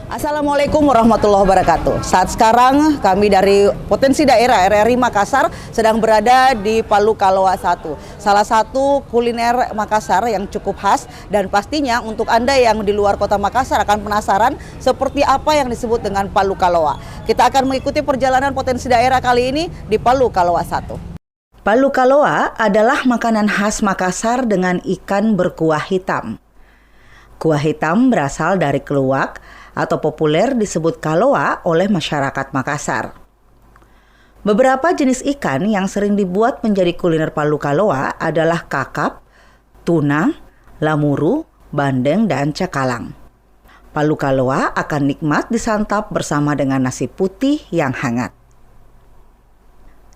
Assalamualaikum warahmatullahi wabarakatuh. Saat sekarang kami dari Potensi Daerah RRI Makassar sedang berada di Palu Kalowa 1. Salah satu kuliner Makassar yang cukup khas dan pastinya untuk Anda yang di luar kota Makassar akan penasaran seperti apa yang disebut dengan Palu Kalowa. Kita akan mengikuti perjalanan Potensi Daerah kali ini di Palu Kalowa 1. Palu Kalowa adalah makanan khas Makassar dengan ikan berkuah hitam. Kuah hitam berasal dari keluak atau populer disebut kalowa oleh masyarakat Makassar. Beberapa jenis ikan yang sering dibuat menjadi kuliner Palu Kalowa adalah kakap, tuna, lamuru, bandeng, dan cakalang. Palu Kalowa akan nikmat disantap bersama dengan nasi putih yang hangat.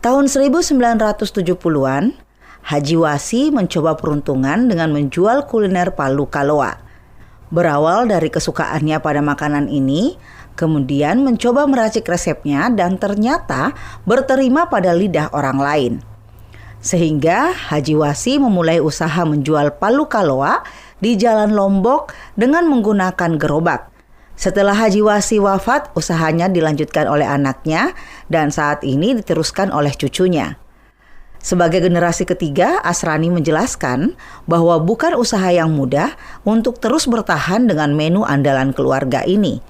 Tahun 1970-an, Haji Wasi mencoba peruntungan dengan menjual kuliner Palu Kalowa. Berawal dari kesukaannya pada makanan ini, kemudian mencoba meracik resepnya dan ternyata berterima pada lidah orang lain. Sehingga Haji Wasi memulai usaha menjual Palu Kalowa di Jalan Lombok dengan menggunakan gerobak. Setelah Haji Wasi wafat, usahanya dilanjutkan oleh anaknya dan saat ini diteruskan oleh cucunya. Sebagai generasi ketiga, Asrani menjelaskan bahwa bukan usaha yang mudah untuk terus bertahan dengan menu andalan keluarga ini.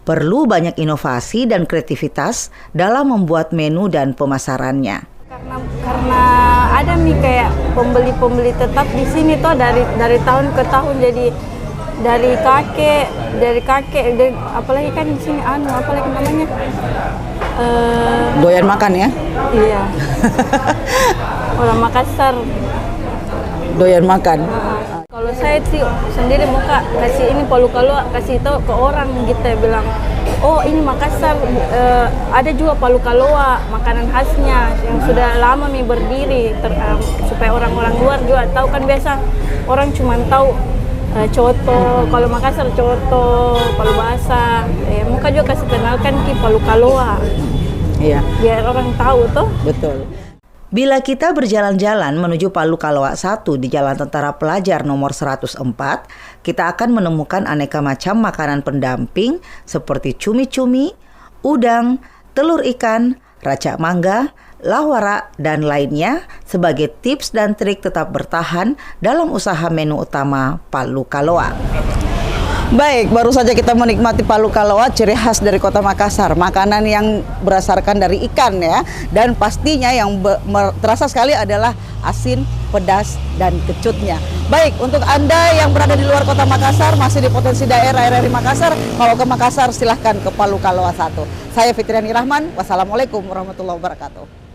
Perlu banyak inovasi dan kreativitas dalam membuat menu dan pemasarannya. Karena ada nih kayak pembeli-pembeli tetap di sini tuh dari tahun ke tahun, jadi dari kakek, apalagi kan di sini apalagi namanya Doyan makan ya? Iya. Orang Makassar doyan makan. Kalau saya sih sendiri mau kasih ini Palu Kalowa, kasih tahu ke orang gitu, bilang, oh ini Makassar ada juga Palu Kalowa, makanan khasnya yang sudah lama berdiri, supaya orang-orang luar juga tahu. Kan biasa orang cuma tahu coto, kalau Makassar coto, Palu basah. Muka juga kasih kenalkan ki Palu Kalowa. Iya. Biar orang tahu toh. Betul. Bila kita berjalan-jalan menuju Palu Kalowa 1 di Jalan Tentara Pelajar nomor 104, kita akan menemukan aneka macam makanan pendamping seperti cumi-cumi, udang, telur ikan, racak mangga, lawara, dan lainnya sebagai tips dan trik tetap bertahan dalam usaha menu utama Palu Kalowa. Baik, baru saja kita menikmati Palu Kalowa, ciri khas dari kota Makassar. Makanan yang berdasarkan dari ikan ya. Dan pastinya yang terasa sekali adalah asin, pedas, dan kecutnya. Baik, untuk Anda yang berada di luar kota Makassar, masih di Potensi Daerah RRI Makassar, kalau ke Makassar silahkan ke Palu Kalowa 1. Saya Fitriani Rahman, wassalamualaikum warahmatullahi wabarakatuh.